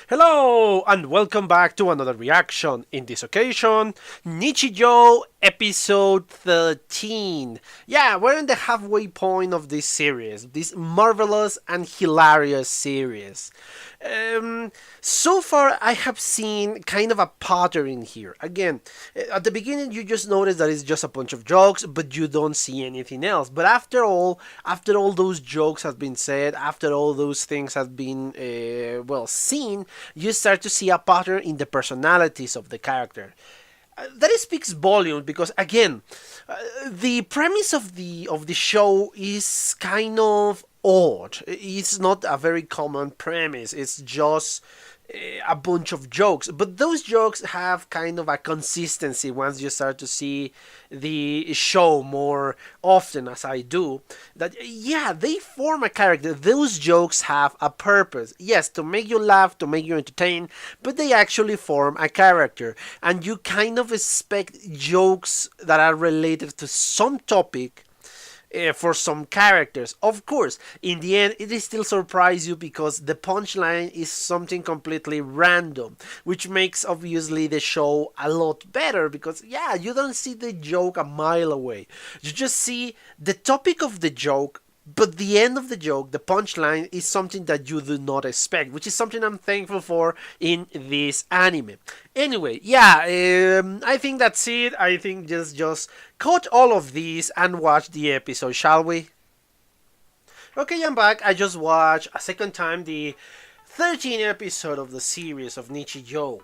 Hello and welcome back to another reaction. In this occasion, Nichijou episode 13. Yeah, we're in the halfway point of this series, this marvelous and hilarious series. So far, I have seen kind of a pattern here. Again, at the beginning, you just notice that it's just a bunch of jokes, but you don't see anything else. But after all those jokes have been said, after all those things have been seen, you start to see a pattern in the personalities of the character. That speaks volumes because again, the premise of the show is kind of odd. It's not a very common premise. It's just a bunch of jokes, but those jokes have kind of a consistency once you start to see the show more often, as I do. That yeah, they form a character. Those jokes have a purpose. Yes, to make you laugh, to make you entertain, but they actually form a character, and you kind of expect jokes that are related to some topic for some characters. Of course, in the end, it still surprises you because the punchline is something completely random, which makes obviously the show a lot better because, yeah, you don't see the joke a mile away. You just see the topic of the joke. But the end of the joke, the punchline, is something that you do not expect, which is something I'm thankful for in this anime. Anyway, yeah, I think that's it. I think just cut all of these and watch the episode, shall we? Okay, I'm back. I just watched a second time the 13th episode of the series of Nichijou.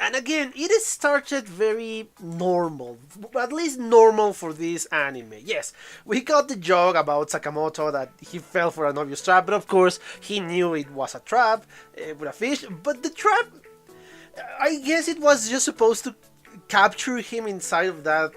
And again, it started very normal, at least normal for this anime. Yes, we got the joke about Sakamoto that he fell for an obvious trap, but of course he knew it was a trap with a fish. But the trap, I guess it was just supposed to capture him inside of that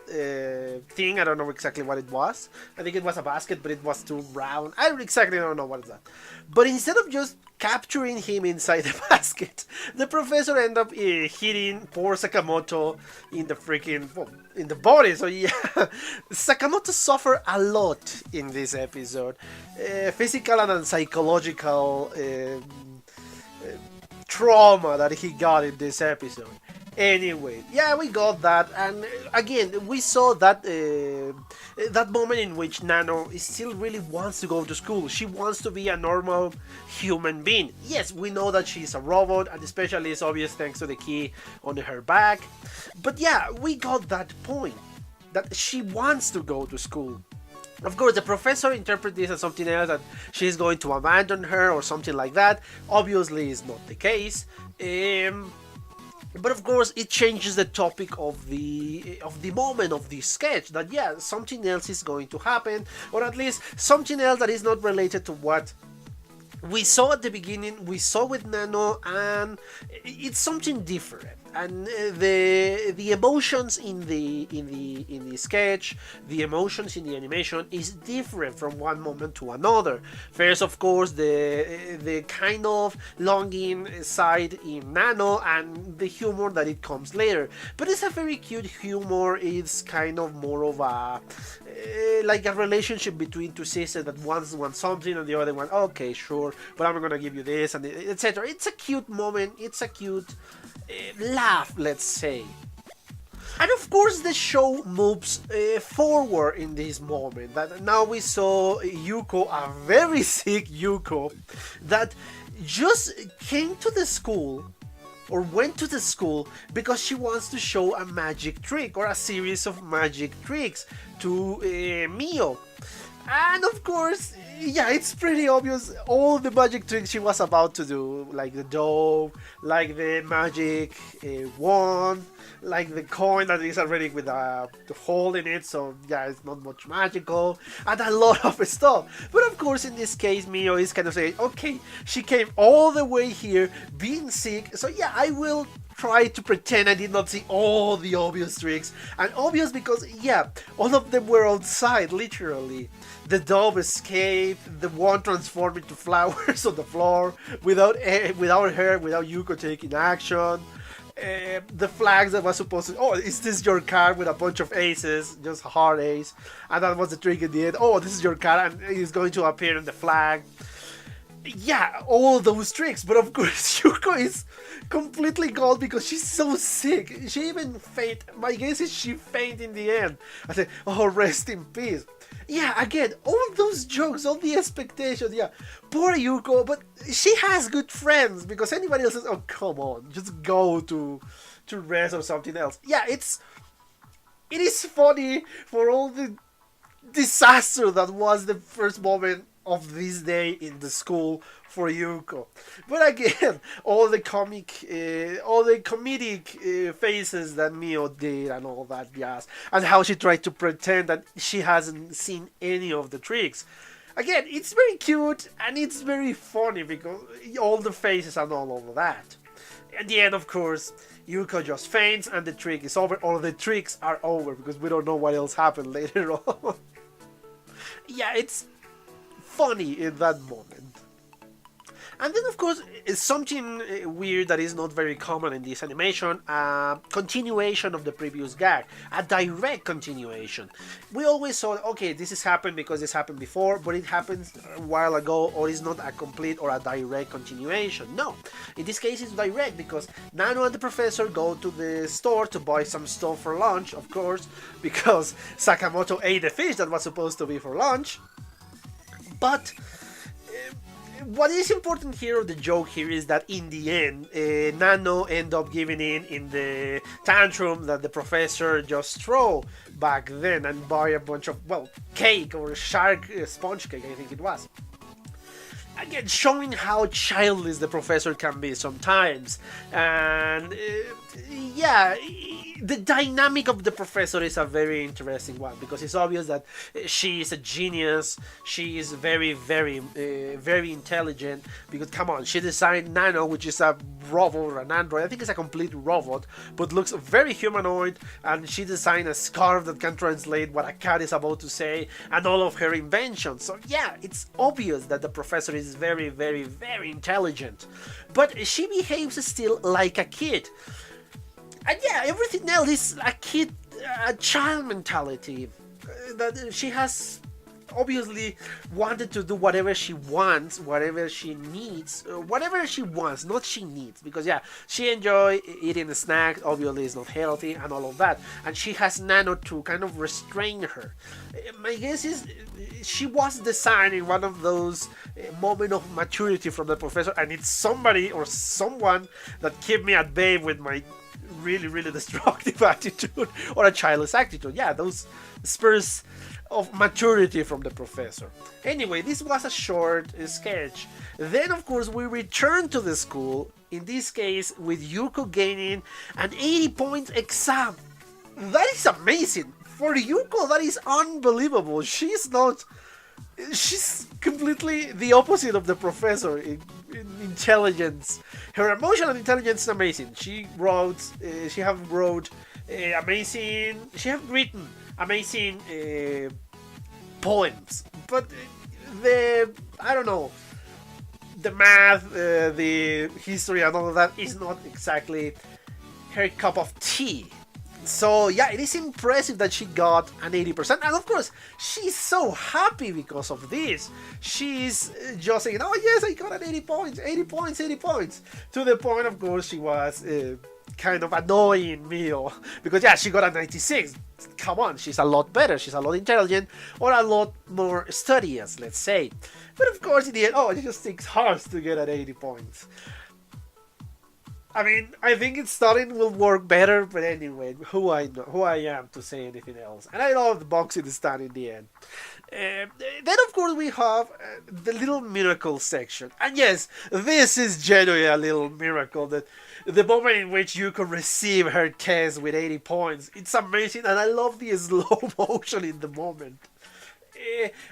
thing. I don't know exactly what it was. I think it was a basket, but it was too round. I exactly don't know what is that. But instead of just capturing him inside the basket, the professor ended up hitting poor Sakamoto in the freaking in the body. So yeah, Sakamoto suffered a lot in this episode, physical and psychological trauma that he got in this episode. Anyway, yeah, we got that, and again, we saw that that moment in which Nano still really wants to go to school. She wants to be a normal human being. Yes, we know that she's a robot, and especially it's obvious thanks to the key on her back. But yeah, we got that point that she wants to go to school. Of course, the professor interprets this as something else, that she's going to abandon her or something like that. Obviously, it's not the case. But of course, it changes the topic of the moment of the sketch. That yeah, something else is going to happen, or at least something else that is not related to what we saw at the beginning. We saw with Nano, and it's something different. And the emotions in the sketch, the emotions in the animation is different from one moment to another. First, of course, the kind of longing side in Nano, and the humor that it comes later. But it's a very cute humor. It's kind of more of a like a relationship between two sisters that one wants something and the other one, okay, sure, but I'm gonna give you this, and etc. It's a cute moment. It's a cute laugh, let's say. And of course, the show moves forward in this moment. That now we saw Yuko, a very sick Yuko, that just came to the school or went to the school because she wants to show a magic trick or a series of magic tricks to Mio. And of course, yeah, it's pretty obvious all the magic tricks she was about to do, like the dove, like the magic wand, like the coin that is already with the hole in it, so yeah, it's not much magical, and a lot of stuff. But of course, in this case, Mio is kind of saying, okay, she came all the way here being sick, so yeah, I will try to pretend I did not see all the obvious tricks. And obvious because, yeah, all of them were outside, literally. The dove escaped, the wand transformed into flowers on the floor without her, without Yuko taking action. The flags that was supposed to, oh, is this your card with a bunch of aces, just a hard ace, and that was the trick in the end. Oh, this is your card, and it's going to appear in the flag. Yeah, all those tricks, but of course Yuko is completely gone because she's so sick. She even faint. My guess is she faint in the end. I say, oh, rest in peace. Yeah, again, all those jokes, all the expectations. Yeah, poor Yuko, but she has good friends because anybody else says, oh, come on, just go to rest or something else. Yeah, it is funny for all the disaster that was the first moment of this day in the school for Yuko. But again, all the comedic faces that Mio did and all that jazz, and how she tried to pretend that she hasn't seen any of the tricks. Again, it's very cute and it's very funny because all the faces and all of that. At the end, of course, Yuko just faints and the trick is over, or the tricks are over because we don't know what else happened later on. Yeah, it's funny in that moment. And then, of course, is something weird that is not very common in this animation, a continuation of the previous gag, a direct continuation. We always saw, okay, this has happened because this happened before, but it happens a while ago, or it's not a complete or a direct continuation. No, in this case it's direct because Nano and the professor go to the store to buy some stuff for lunch, of course, because Sakamoto ate the fish that was supposed to be for lunch. But what is important here, or the joke here, is that in the end, Nano end up giving in the tantrum that the professor just threw back then and buy a bunch of, well, cake or shark sponge cake, I think it was. Again, showing how childish the professor can be sometimes. And yeah, the dynamic of the professor is a very interesting one because it's obvious that she is a genius. She is very, very, very intelligent. Because come on, she designed Nano, which is a robot or an android. I think it's a complete robot, but looks very humanoid. And she designed a scarf that can translate what a cat is about to say, and all of her inventions. So yeah, it's obvious that the professor is very, very, very intelligent, but she behaves still like a kid. And yeah, everything else is a kid, a child mentality. That she has obviously wanted to do whatever she wants, whatever she needs, whatever she wants, not she needs. Because yeah, she enjoys eating snacks, obviously it's not healthy and all of that. And she has Nano to kind of restrain her. My guess is she was designing one of those moments of maturity from the professor, and it's somebody or someone that kept me at bay with my really, really destructive attitude or a childless attitude. Yeah, those spurs of maturity from the professor. Anyway, this was a short sketch. Then, of course, we return to the school, in this case with Yuko gaining an 80-point exam. That is amazing. For Yuko, that is unbelievable. She's completely the opposite of the professor in intelligence. Her emotional intelligence is amazing. She have written amazing poems, but the math, the history and all of that is not exactly her cup of tea. So yeah, it is impressive that she got an 80%, and of course she's so happy because of this. She's just saying, oh yes, I got an 80 points, 80 points, 80 points, to the point, of course, she was kind of annoying Mio, because yeah, she got a 96. Come on, she's a lot better, she's a lot intelligent, or a lot more studious, let's say. But of course in the end, it just takes hearts to get an 80 points. I mean, I think its starting will work better, but anyway, who I am to say anything else. And I love the boxing stand in the end. Then, of course, we have the little miracle section. And yes, this is genuinely a little miracle. That the moment in which you can receive her test with 80 points, it's amazing, and I love the slow motion in the moment.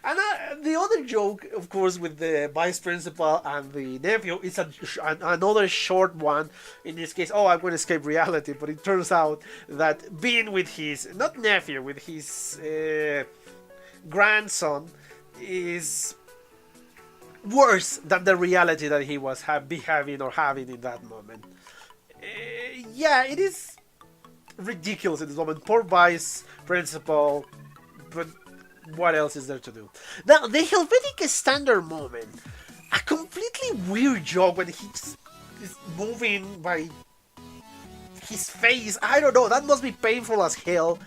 And the other joke, of course, with the vice principal and the nephew is another short one. In this case, I'm going to escape reality, but it turns out that being with his, not nephew, with his grandson is worse than the reality that he was having in that moment. Yeah, it is ridiculous in this moment. Poor vice principal, but what else is there to do? Now, the Helvetic standard moment. a completely weird joke when he's is moving by his face. I don't know, that must be painful as hell.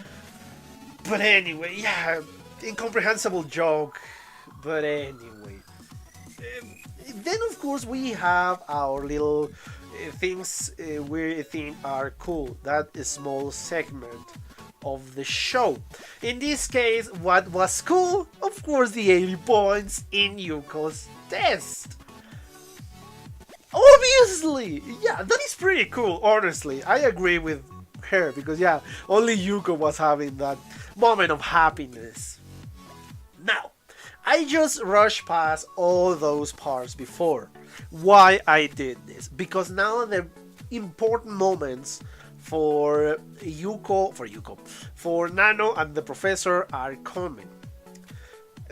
But anyway, yeah, incomprehensible joke. But anyway. Then, of course, we have our little things we think are cool. That small segment of the show. In this case, what was cool? Of course, the 80 points in Yuko's test. Obviously! Yeah, that is pretty cool, honestly. I agree with her because, yeah, only Yuko was having that moment of happiness. Now, I just rushed past all those parts before. Why I did this? Because now the important moments for Nano and the professor are coming.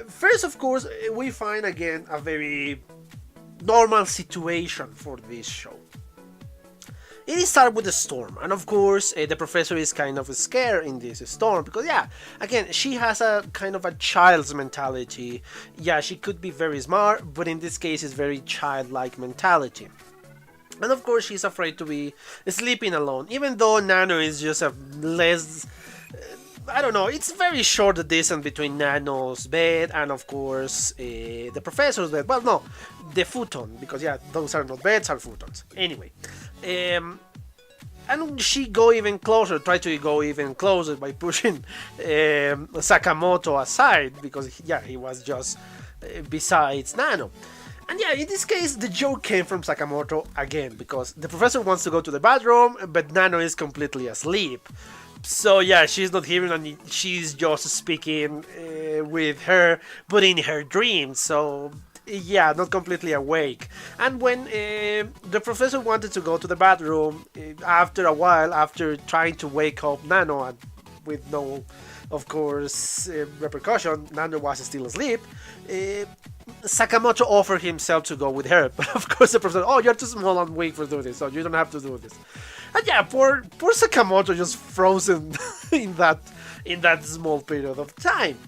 First, of course, we find again a very normal situation for this show. It starts with a storm, and of course, the professor is kind of scared in this storm because, yeah, again, she has a kind of a child's mentality. Yeah, she could be very smart, but in this case, it's very childlike mentality. And of course, she's afraid to be sleeping alone, even though Nano is just a less. I don't know, it's very short the distance between Nano's bed and, of course, the professor's bed. Well, no, the futon, because, yeah, those are not beds, are futons. Anyway. And she go even closer, try to go even closer by pushing Sakamoto aside, because, yeah, he was just besides Nano. And yeah, in this case, the joke came from Sakamoto again, because the professor wants to go to the bathroom, but Nano is completely asleep. So yeah, she's not hearing and she's just speaking with her, but in her dreams. So yeah, not completely awake. And when the professor wanted to go to the bathroom, after a while, after trying to wake up Nano and with no, of course, repercussion, Nano was still asleep. Sakamoto offered himself to go with her, but of course the professor, oh, you're too small and weak for doing this, so you don't have to do this. And yeah, poor Sakamoto just frozen in that small period of time.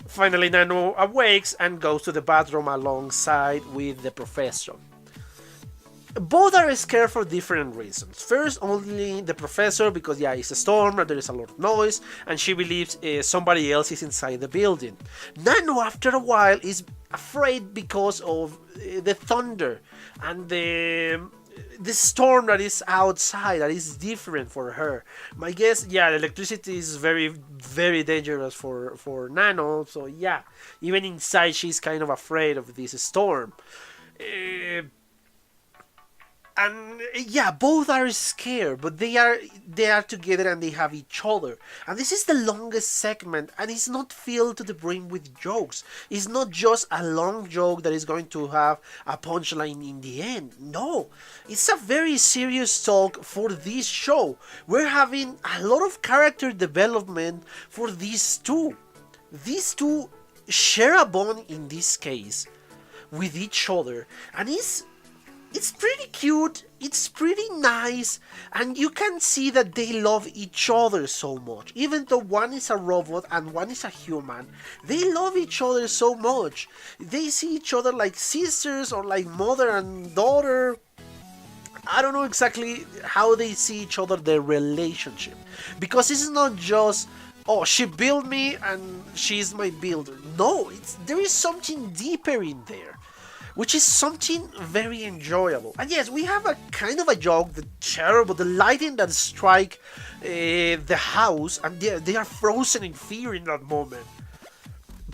Finally, Nano awakes and goes to the bathroom alongside with the professor. Both are scared for different reasons. First, only the professor, because yeah, it's a storm and there is a lot of noise, and she believes somebody else is inside the building. Nano, after a while, is afraid because of the thunder and the storm that is outside, that is different for her. My guess, yeah, the electricity is very, very dangerous for Nano, so yeah, even inside she's kind of afraid of this storm. And yeah, both are scared, but they are together and they have each other. And this is the longest segment, and it's not filled to the brim with jokes. It's not just a long joke that is going to have a punchline in the end. No, it's a very serious talk for this show. We're having a lot of character development for these two. These two share a bond in this case with each other, and it's pretty cute, it's pretty nice, and you can see that they love each other so much. Even though one is a robot and one is a human, they love each other so much. They see each other like sisters or like mother and daughter. I don't know exactly how they see each other, their relationship. Because it's not just, oh, she built me and she's my builder. No, there is something deeper in there, which is something very enjoyable. And yes, we have a kind of a joke, the lighting that strike the house, and they are frozen in fear in that moment.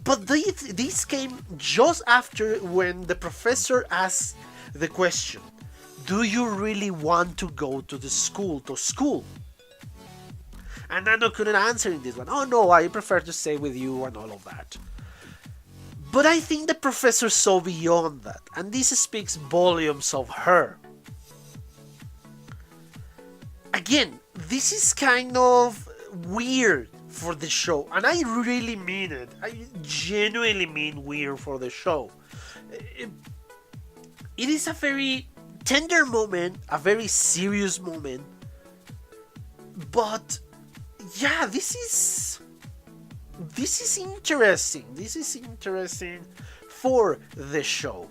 But this came just after when the professor asked the question, do you really want to go to school? And Nano couldn't answer in this one. Oh no, I prefer to stay with you and all of that. But I think the professor saw beyond that, and this speaks volumes of her. Again, this is kind of weird for the show, and I really mean it. I genuinely mean weird for the show. It is a very tender moment, a very serious moment, but yeah, this is interesting. This is interesting for the show.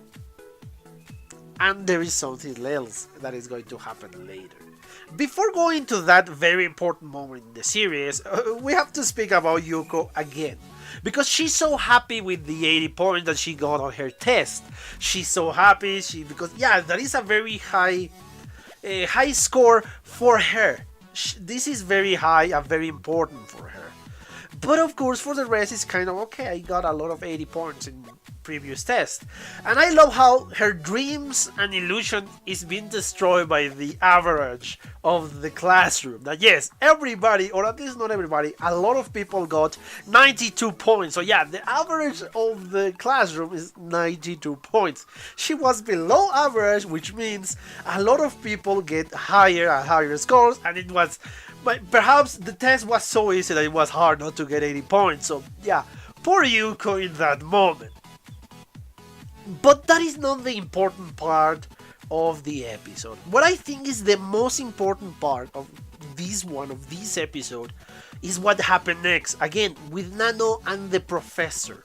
and there is something else that is going to happen later. Before going to that very important moment in the series, we have to speak about Yuko again. Because she's so happy with the 80 points that she got on her test. She's so happy, because that is a very high score for her. This is very high and very important for her. But of course, for the rest, it's kind of okay. I got a lot of 80 points in previous test. And I love how her dreams and illusion is being destroyed by the average of the classroom. That yes, everybody, or at least not everybody, a lot of people got 92 points. So yeah, the average of the classroom is 92 points. She was below average, which means a lot of people get higher and higher scores, and it was, but perhaps the test was so easy that it was hard not to get 80 points. So yeah, poor Yuko in that moment. But that is not the important part of the episode. What I think is the most important part of this episode is what happened next. Again, with Nano and the professor.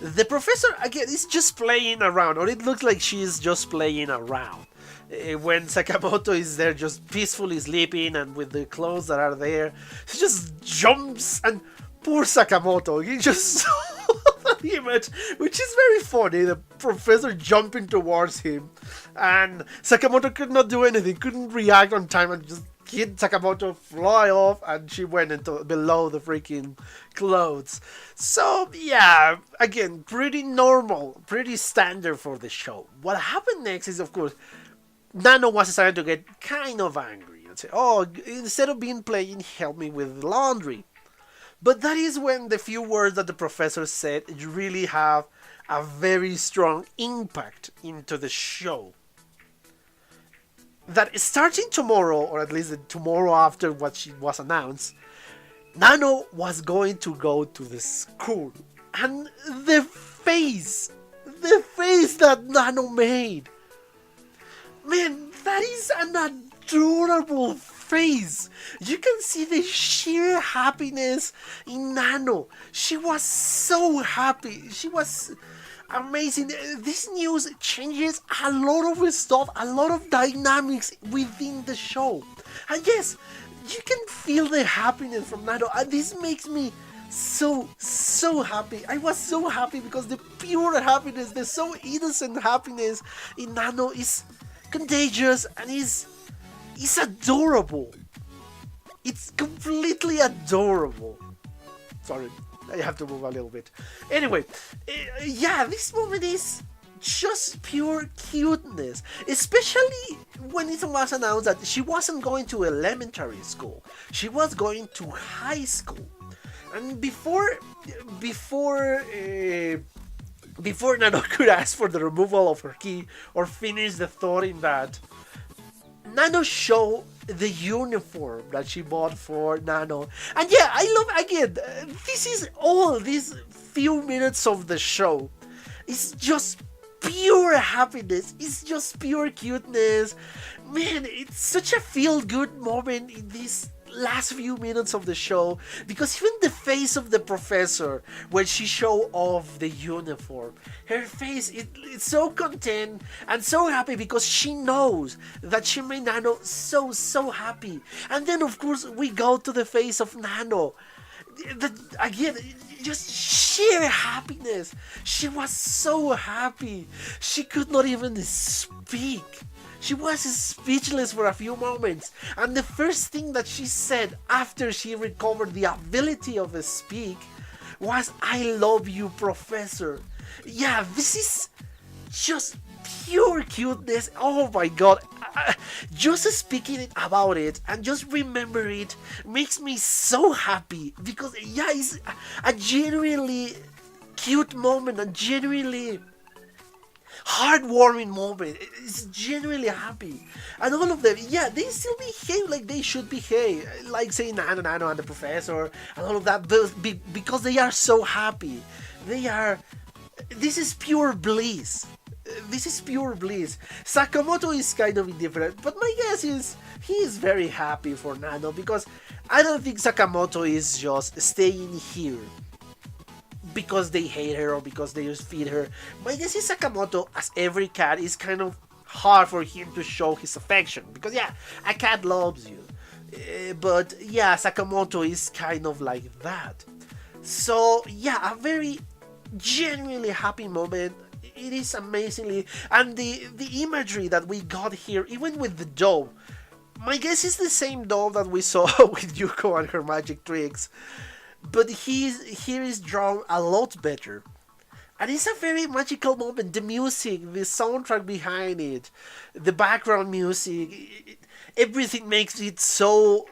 The professor, again, is just playing around, or it looks like she is just playing around. When Sakamoto is there just peacefully sleeping and with the clothes that are there, she just jumps, and poor Sakamoto, he just saw that image, which is very funny, the professor jumping towards him, and Sakamoto could not do anything, couldn't react on time, and just hit Sakamoto fly off, and she went into below the freaking clothes. So yeah, again, pretty normal, pretty standard for the show. What happened next is, of course, Nano was starting to get kind of angry and say, oh, instead of being playing, help me with laundry. But that is when the few words that the professor said really have a very strong impact into the show. That starting tomorrow, or at least tomorrow after what she was announced, Nano was going to go to the school. And the face that Nano made. Man, that is an adorable face. You can see the sheer happiness in Nano. She was so happy. She was amazing. This news changes a lot of stuff, a lot of dynamics within the show. And yes, you can feel the happiness from Nano. And this makes me so happy. I was so happy because the pure happiness, the so innocent happiness in Nano is contagious and is adorable. It's completely adorable. Sorry, I have to move a little bit. Anyway, yeah, this moment is just pure cuteness. Especially when it was announced that she wasn't going to elementary school. She was going to high school. And before Nano could ask for the removal of her key or finish the thought in that, Nano showed the uniform that she bought for Nano. And yeah, I love, again, this is all these few minutes of the show. It's just pure happiness. It's just pure cuteness. Man, it's such a feel-good moment in this last few minutes of the show, because even the face of the professor when she showed off the uniform, her face, it's so content and so happy because she knows that she made Nano so happy. And then of course we go to the face of Nano, again, just sheer happiness. She was so happy she could not even speak. She was speechless for a few moments, and the first thing that she said after she recovered the ability of speak was, "I love you, Professor." Yeah, this is just pure cuteness. Oh my god. Just speaking about it and just remember it makes me so happy, because yeah, it's a genuinely cute moment, a genuinely heartwarming moment. It's genuinely happy, and all of them, yeah, they still behave like they should behave, like saying Nano and the professor and all of that, because they are so happy. This is pure bliss. This is pure bliss. Sakamoto is kind of indifferent, but my guess is he is very happy for Nano, because I don't think Sakamoto is just staying here because they hate her or because they just feed her. My guess is Sakamoto, as every cat, is kind of hard for him to show his affection. Because yeah, a cat loves you. But yeah, Sakamoto is kind of like that. So yeah, a very genuinely happy moment. It is amazingly, and the imagery that we got here, even with the doll, my guess is the same doll that we saw with Yuko and her magic tricks, but here is drawn a lot better. And it's a very magical moment. The music, the soundtrack behind it, the background music, everything makes it so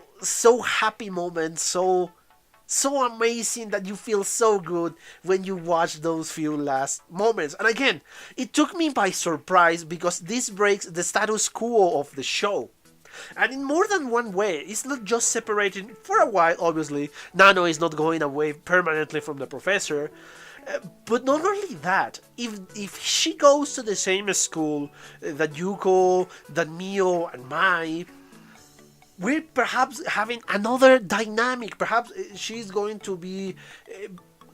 happy moment, so amazing that you feel so good when you watch those few last moments. And again, it took me by surprise because this breaks the status quo of the show. And in more than one way, it's not just separating for a while, obviously. Nano is not going away permanently from the professor. But not only that, if she goes to the same school that Yuko, that Mio and Mai, we're perhaps having another dynamic. Perhaps she's going to be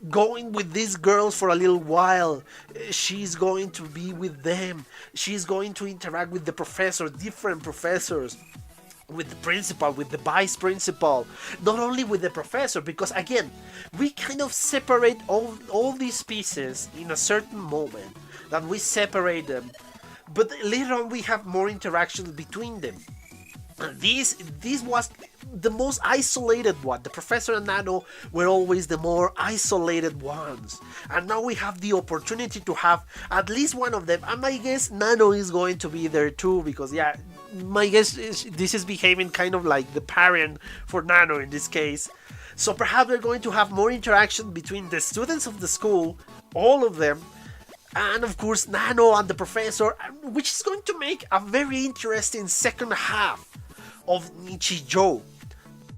going with these girls for a little while. She's going to be with them. She's going to interact with the professor, different professors, with the principal, with the vice principal, not only with the professor, because again, we kind of separate all these pieces in a certain moment, that we separate them, but later on we have more interactions between them. This was the most isolated one. The Professor and Nano were always the more isolated ones. And now we have the opportunity to have at least one of them. And my guess, Nano is going to be there too, because yeah, my guess is this is behaving kind of like the parent for Nano in this case. So perhaps we're going to have more interaction between the students of the school, all of them, and of course Nano and the Professor, which is going to make a very interesting second half of Nichijou.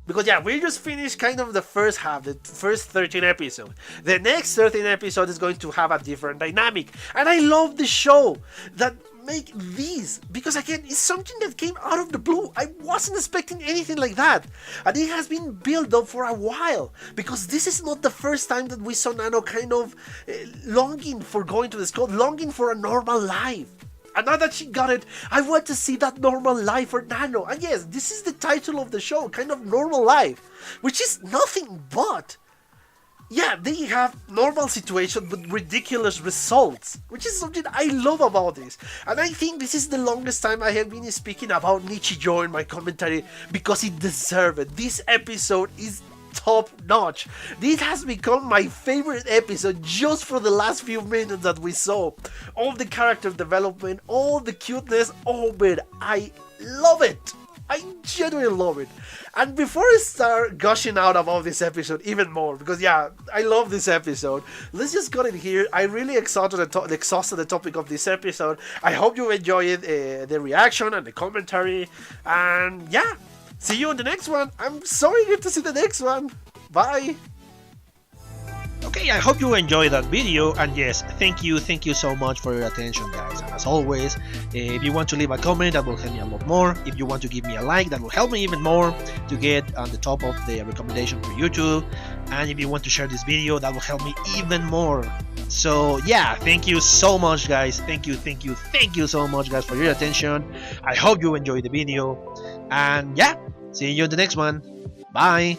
Because yeah, we just finished kind of the first half, the first 13 episodes. The next 13 episode is going to have a different dynamic. And I love the show that make these, because again, it's something that came out of the blue. I wasn't expecting anything like that. And it has been built up for a while. Because this is not the first time that we saw Nano kind of longing for going to the school, longing for a normal life. And now that she got it, I want to see that normal life for Nano. And yes, this is the title of the show, kind of normal life, which is nothing but, yeah, they have normal situations but ridiculous results, which is something I love about this. And I think this is the longest time I have been speaking about Nichijou in my commentary, because it deserves it. This episode is top notch. This has become my favorite episode just for the last few minutes that we saw. All the character development, all the cuteness, oh man, I love it. I genuinely love it. And before I start gushing out about this episode even more, because yeah, I love this episode, let's just cut it here. I really exhausted the topic of this episode. I hope you enjoyed the reaction and the commentary. And yeah, see you on the next one. I'm so eager to see the next one. Bye. Okay, I hope you enjoyed that video, and yes, thank you so much for your attention, guys. And as always, if you want to leave a comment, that will help me a lot more. If you want to give me a like, that will help me even more to get on the top of the recommendation for YouTube. And if you want to share this video, that will help me even more. So yeah, thank you so much, guys. Thank you so much, guys, for your attention. I hope you enjoyed the video, and yeah, see you in the next one. Bye.